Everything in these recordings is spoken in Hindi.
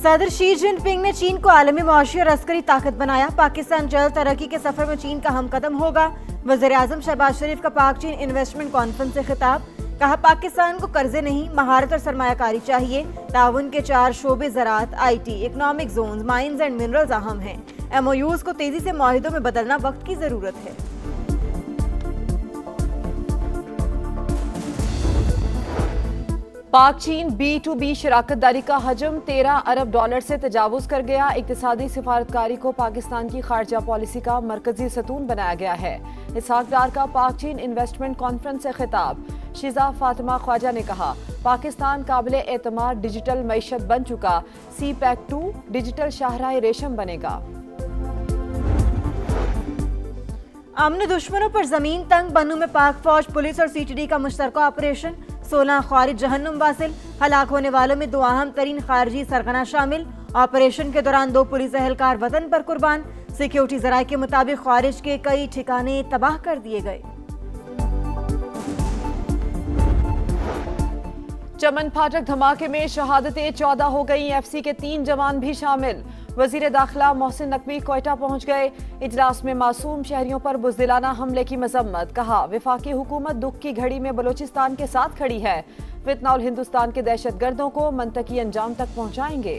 सदर शी जिनपिंग ने चीन को आलमी मुआशी और अस्करी ताकत बनाया। पाकिस्तान जल्द तरक्की के सफर में चीन का हमकदम होगा। वज़ीर आज़म शहबाज शरीफ का पाक चीन इन्वेस्टमेंट कॉन्फ्रेंस से खिताब। कहा, पाकिस्तान को कर्जे नहीं, महारत और सरमायाकारी चाहिए। ताउन के 4 शोबे ज़राअत, IT, economic zone, mines and minerals अहम हैं। MOUs को तेजी से मुआहिदों में बदलना वक्त की जरूरत है। पाक चीन B2B शराकतदारी का हजम $13 अरब से तजावुज कर गया। इक्तिसादी सिफारतकारी को पाकिस्तान की खारजा पॉलिसी का मरकजी सतून बनाया गया है। इसहाक डार का पाक चीन इन्वेस्टमेंट कॉन्फ्रेंस से खिताब। शिजा फातिमा ख्वाजा ने कहा, पाकिस्तान काबिल एतमाद डिजिटल मईशत बन चुका। CPEC-2 डिजिटल शाहराह रेशम बनेगा। अमन दुश्मनों पर जमीन तंग, बनू में पाक फौज, पुलिस और CTD का मुश्तरका ऑपरेशन। 16 खारिज जहन्नुम वासिल, हलाक होने वालों में 2 अहम तरीन खारजी सरगना शामिल। ऑपरेशन के दौरान 2 पुलिस एहलकार वतन पर कुर्बान। सिक्योरिटी जराये के मुताबिक खारिज के कई ठिकाने तबाह कर दिए गए। चमन फाटक धमाके में शहादतें 14 हो गई। FC के 3 जवान भी शामिल। वजीर दाखिला मोहसिन नकवी कोयटा पहुंच गए। इजलास में मासूम शहरियों पर बुज़दिलाना हमले की मजम्मत। कहा, वफाकी हुकूमत दुख की घड़ी में बलोचिस्तान के साथ खड़ी है। फितनाउल हिंदुस्तान के दहशतगर्दों को मंतकी अंजाम तक पहुंचाएंगे।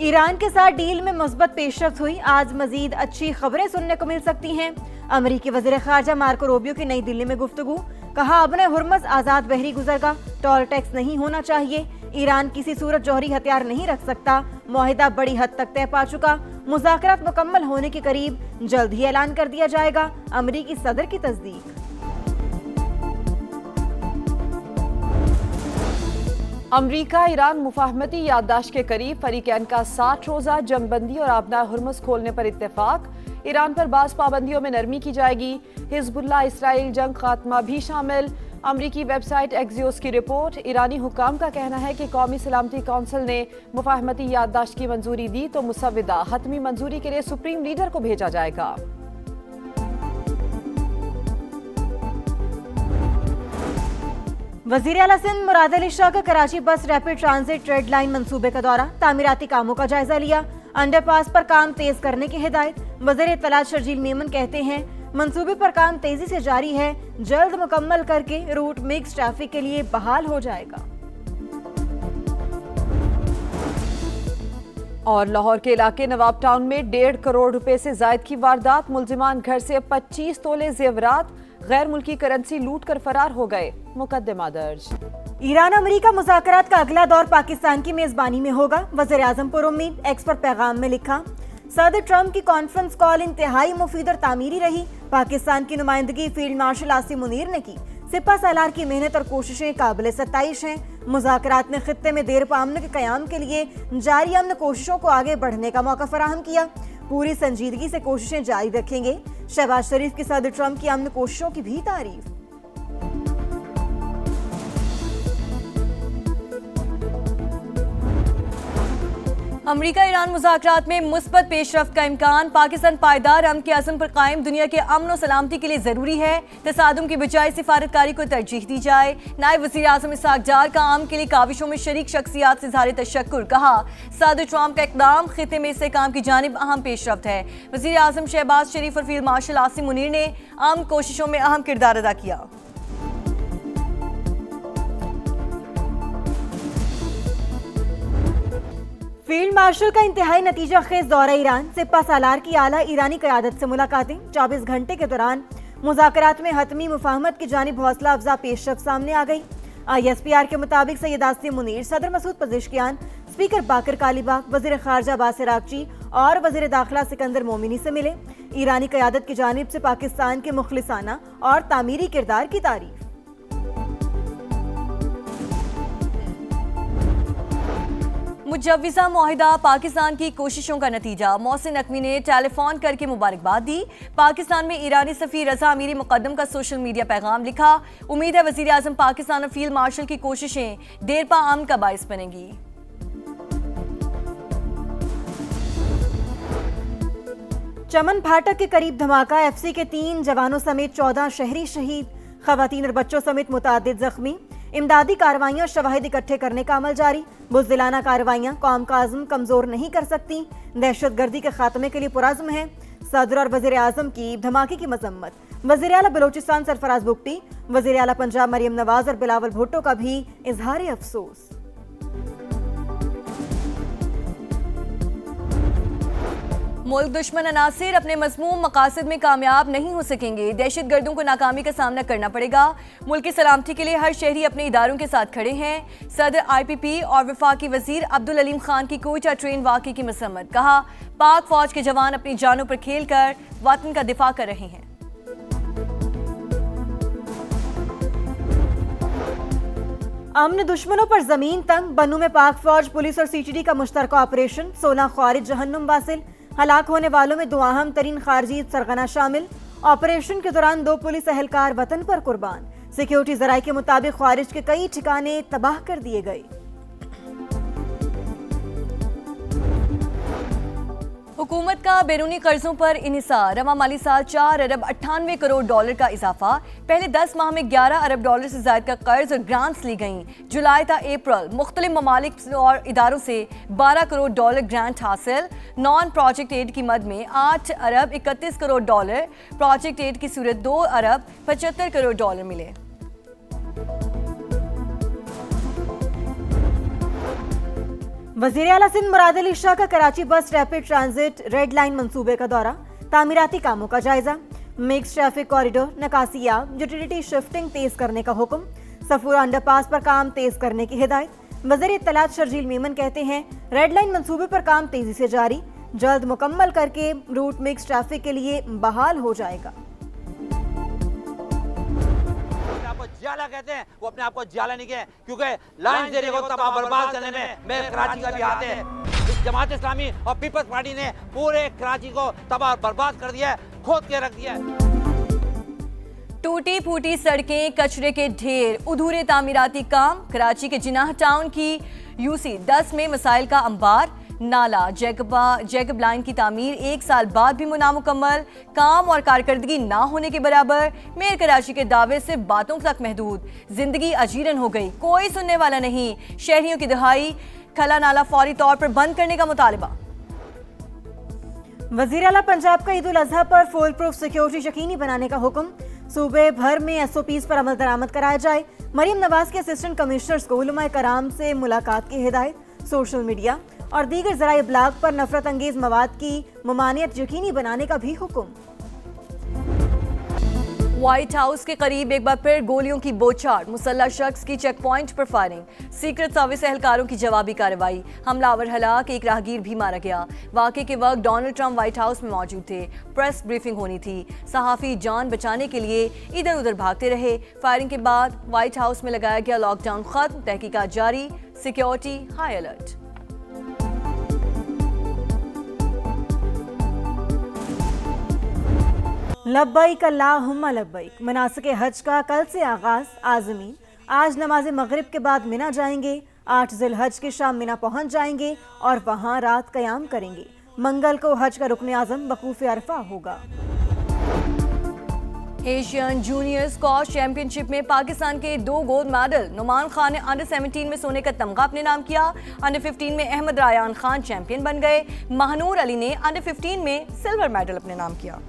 ईरान के साथ डील में मुस्बत पेशरफ्त हुई। आज मजीद अच्छी खबरें सुनने को मिल सकती हैं। अमरीकी वज़ीर ख़ारजा मार्को रूबियो की नई दिल्ली में गुफ्तगू। कहा, अबने हुर्मज़ आज़ाद बहरी गुजरगा, टोल टैक्स नहीं होना चाहिए। ईरान किसी सूरत जौहरी हथियार नहीं रख सकता। मुआहिदा बड़ी हद तक तय पा चुका। मुज़ाकरात मुकम्मल होने के करीब, जल्द ही ऐलान कर दिया जाएगा। अमरीकी सदर की तस्दीक। अमरीका ईरान मुफाहमती याददाश्त के करीब। फरीकैन का 60 रोज़ा जंगबंदी और आबना हुर्मज़ खोलने पर इत्तेफाक। ईरान पर बाज़ पाबंदियों में नरमी की जाएगी। हिजबुल्लाह इसराइल जंग खात्मा भी शामिल। अमरीकी वेबसाइट एक्सियोस की रिपोर्ट। ईरानी हुकाम का कहना है कि कौमी सलामती कौंसिल ने मुफाहमती याददाश्त की मंजूरी दी तो मुसव्विदा हतमी मंजूरी के लिए सुप्रीम लीडर को भेजा जाएगा। वज़ीर आला सिंध मुराद अली शाह का कराची बस रैपिड ट्रांजिट ट्रेड लाइन मंसूबे का दौरा। तामीराती कामों का जायजा लिया। अंडरपास पर काम तेज करने की हिदायत। वज़ीर इत्तलात शर्जील मेमन कहते हैं, मंसूबे पर काम तेजी से जारी है। जल्द मुकम्मल करके रूट मिक्स ट्रैफिक के लिए बहाल हो जाएगा। और लाहौर के इलाके नवाब टाउन में 1.5 करोड़ रुपए से जायद की वारदात। मुल्जिमान घर से 25 तोले जेवरात, गैर मुल्की करेंसी लूट कर फरार हो गए। मुकदमा दर्ज। ईरान अमेरिका मुज़ाकरात का अगला दौर पाकिस्तान की मेजबानी में होगा। वज़ीर आज़म पर उम्मीद। एक्स पर पैगाम में लिखा, सदर ट्रंप की कॉन्फ्रेंस कॉल इंतहाई मुफीद और तामीरी रही। पाकिस्तान की नुमाइंदगी फील्ड मार्शल आसिम मुनीर ने की। सिपा सालार की मेहनत और कोशिशें काबिल सत्ताइश हैं। मुज़ाकरात में खित्ते में देर पा अमन के क़याम के लिए जारी अमन कोशिशों को आगे बढ़ने का मौका फराहम किया। पूरी संजीदगी से कोशिशें जारी रखेंगे। शहबाज शरीफ की सदर ट्रंप की अमन कोशिशों की भी तारीफ। अमरीका ईरान मुज़ाकरात में मुस्बत पेशरफ्त का इम्कान। पाकिस्तान पायदार अमन के अज़म पर कायम दुनिया के अमन और सलामती के लिए ज़रूरी है। तसादुम की बजाय सिफारतकारी को तरजीह दी जाए। नायब वज़ीर आज़म इसहाक डार का आम के लिए काविशों में शरीक शख्सियात से इज़हार तशक्कुर। कहा, सदर ट्रंप का इक़दाम खिते में इस्तेहकाम की जानिब अहम पेशरफ्त है। वज़ीर आज़म शहबाज शरीफ और फील्ड मार्शल आसिम मुनीर ने आम कोशिशों में अहम किरदार अदा किया। फील्ड मार्शल का इंतहाई नतीजा खेज दौरा ईरान। सिपा सालार की आला ईरानी क़यादत से मुलाकातें। 24 घंटे के दौरान मुज़ाकरात में हतमी मुफाहमत की जानिब हौसला अफजा पेशरफ्त सामने आ गई। ISPR के मुताबिक सैयद आसिम मुनीर, सदर मसूद पज़ेश्कियान, स्पीकर बाकर कालीबाग, वज़ीर ख़ारजा बासिर आगची और वज़ीर दाखिला सिकंदर मोमिनी से मिले। ईरानी क़यादत की जानिब से पाकिस्तान के मुखलिसाना और तामीरी किरदार की तारीफ। मुजव्विज़ा मुआहिदा पाकिस्तान की कोशिशों का नतीजा। मोहसिन नकवी ने टेलीफोन करके मुबारकबाद दी। पाकिस्तान में ईरानी सफ़ीर रज़ा अमीरी मुक़द्दम का सोशल मीडिया पैगाम लिखा। उम्मीद है वज़ीर आज़म पाकिस्तान और फील्ड मार्शल की कोशिशें देर पा अमन का बाइस बनेंगी। चमन फाटक के करीब धमाका। FC के 3 जवानों समेत 14 शहरी शहीद। ख़वातीन और बच्चों समेत मुतादिद जख्मी। इमदादी कार्रवाइयां और शवाहिद इकट्ठे करने का अमल जारी। बुज़दिलाना कार्रवाइयां कौम का अज़्म कमजोर नहीं कर सकती। दहशतगर्दी के खात्मे के लिए पुरज़्म है। सदर और वज़ीर आज़म की धमाके की मजम्मत। वज़ीर आला बलोचिस्तान सरफराज बुगटी, वज़ीर आला पंजाब मरियम नवाज और बिलावल भुट्टो का भी इजहार अफसोस। मुल्क दुश्मन अनासिर अपने मज़मूम मकासद में कामयाब नहीं हो सकेंगे। दहशतगर्दों को नाकामी का सामना करना पड़ेगा। मुल्क की सलामती के लिए हर शहरी अपने इदारों के साथ खड़े हैं। सदर IPP और वफाकी वजीर अब्दुल अलीम खान की कोयटा ट्रेन वाक़े की मसम्मत। कहा, पाक फौज के जवान अपनी जानों पर खेल कर वतन का दिफा कर रहे हैं। अमन दुश्मनों पर जमीन तंग। बन्नू में पाक फौज, पुलिस और CTD का मुश्तरका ऑपरेशन। 16 ख्वारिज जहन्नुम वासिल। हलाक होने वालों में 2 अहम तरीन खारजी सरगना शामिल। ऑपरेशन के दौरान 2 पुलिस एहलकार वतन पर कुर्बान। सिक्योरिटी जराये के मुताबिक ख्वारिज के कई ठिकाने तबाह कर दिए गए। हुकूमत का बैरूनी कर्जों पर इन्हिसार। रवा माली साल 4 अरब 98 करोड़ डॉलर का इजाफा। पहले 10 माह में 11 अरब डॉलर से ज्यादा का कर्ज और ग्रांट्स ली गईं। जुलाई था अप्रैल मुख्तलिफ ममालिक और इदारों से 12 करोड़ डॉलर ग्रांट हासिल। नॉन प्रोजेक्ट एड की मद में 8 अरब 31 करोड़ डॉलर, प्रोजेक्ट एड की सूरत 2 अरब 75 करोड़ डॉलर मिले। वज़ीर आला सिंध मुराद अली शाह का कराची बस रैपिड ट्रांजिट रेड लाइन मंसूबे का दौरा। तामीराती कामों का जायजा। मिक्स ट्रैफिक कॉरिडोर, नकासियाब, यूटिलिटी शिफ्टिंग तेज करने का हुक्म। सफूरा अंडरपास पर काम तेज करने की हिदायत। वज़ीर इत्तलात शर्जील मेमन कहते हैं, रेड लाइन मंसूबे पर काम तेजी से जारी। जल्द मुकम्मल करके रूट मिक्स ट्रैफिक के लिए बहाल हो जाएगा। जियाला कहते हैं, वो अपने आप को जियाला नहीं कहते, क्योंकि लाइन से को तबाह बर्बाद करने में कराची का भी हाथ है। इस जमात इस्लामी और पीपल्स पार्टी ने पूरे कराची को तबाह बर्बाद कर दिया है, खोद के रख दिया है। टूटी फूटी सड़कें, कचरे के ढेर, अधूरे तामीराती काम। कराची के जिनाह टाउन की UC 10 में मसाइल का अंबार। नाला जैकब लाइन की तामीर 1 साल बाद भी नामुकम्मल। काम और कारकर्दगी ना होने के बराबर। मेयर कराची के दावे से बातों तक महदूद। जिंदगी अजीरन हो गई, कोई सुनने वाला नहीं। शहरियों की दहाई। खला नाला फौरी तौर पर बंद करने का मुतालबा। वज़ीर आला पंजाब का ईद उल अज़हा पर फुल प्रूफ सिक्योरिटी यकीनी बनाने का हुक्म। सूबे भर में SOPs पर अमल दरामद कराया जाए। मरियम नवाज के असिस्टेंट कमिश्नर्स को उलमाए कराम से मुलाकात की हिदायत। सोशल मीडिया और दीगर ज़राए इब्लाग पर नफरत अंगेज मवाद की ममानियत यकीनी बनाने का भी हुक्म। व्हाइट हाउस के करीब एक बार फिर गोलियों की बौछार। मुसल्लह शख्स की चेक पॉइंट पर फायरिंग। सीक्रेट सर्विस एहलकारों की जवाबी कार्रवाई। हमलावर हलाक, एक राहगीर भी मारा गया। वाक़े के वक्त डोनाल्ड ट्रंप व्हाइट हाउस में मौजूद थे। प्रेस ब्रीफिंग होनी थी। सहाफ़ी जान बचाने के लिए इधर उधर भागते रहे। फायरिंग के बाद व्हाइट हाउस में लगाया गया लॉकडाउन खत्म। तहकीकात जारी। Security high alert. लब्बैक अल्लाहुम्मा लब्बैक। मनासिक हज का कल से आगाज। आज़मीन आज नमाज मगरिब के बाद मिना जाएंगे। 8 ज़िलहज की शाम मिना पहुंच जाएंगे और वहां रात क़याम करेंगे। मंगल को हज का रुकन आज़म वकूफ़ अरफा होगा। एशियन जूनियर स्क्वॉश चैंपियनशिप में पाकिस्तान के 2 गोल्ड मेडल। नुमान खान ने अंडर 17 में सोने का तमगा अपने नाम किया। अंडर 15 में अहमद रायान खान चैंपियन बन गए। महानूर अली ने अंडर 15 में सिल्वर मेडल अपने नाम किया।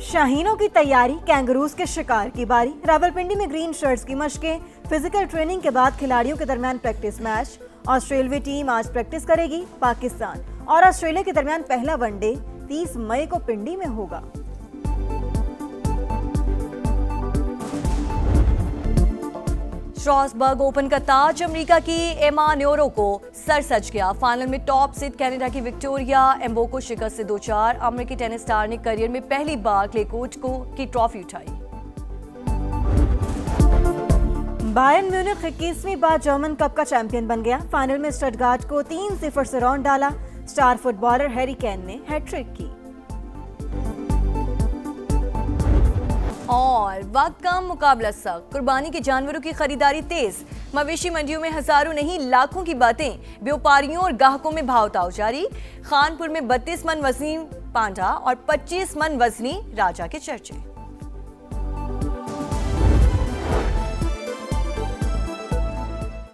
शाहीनों की तैयारी, कैंगरूज के शिकार की बारी। रावलपिंडी में ग्रीन शर्ट्स की मशकें। फिजिकल ट्रेनिंग के बाद खिलाड़ियों के दरमियान प्रैक्टिस मैच। ऑस्ट्रेलियाई टीम आज प्रैक्टिस करेगी। पाकिस्तान और ऑस्ट्रेलिया के दरमियान पहला वनडे 30 मई को पिंडी में होगा। स्ट्रॉसबर्ग ओपन का ताज अमेरिका की एमा न्योरो को सर सज गया। फाइनल में टॉप सीड कनाडा की विक्टोरिया एम्बो को शिकस्त से 2-4। अमेरिकी टेनिस स्टार ने करियर में पहली बार क्ले कोर्ट की ट्रॉफी उठाई। बायर्न म्यूनिख 21वीं बार जर्मन कप का चैंपियन बन गया। फाइनल में स्टटगार्ट को 3-0 से रौंद डाला। स्टार फुटबॉलर हैरी केन ने हैट्रिक की। और वक्त कम, मुकाबला सख्त। कुर्बानी के जानवरों की खरीदारी तेज। मवेशी मंडियों में हजारों नहीं लाखों की बातें। व्यापारियों और ग्राहकों में भाव ताव जारी। खानपुर में 32 मन वजनी पांडा और 25 मन वजनी राजा के चर्चे।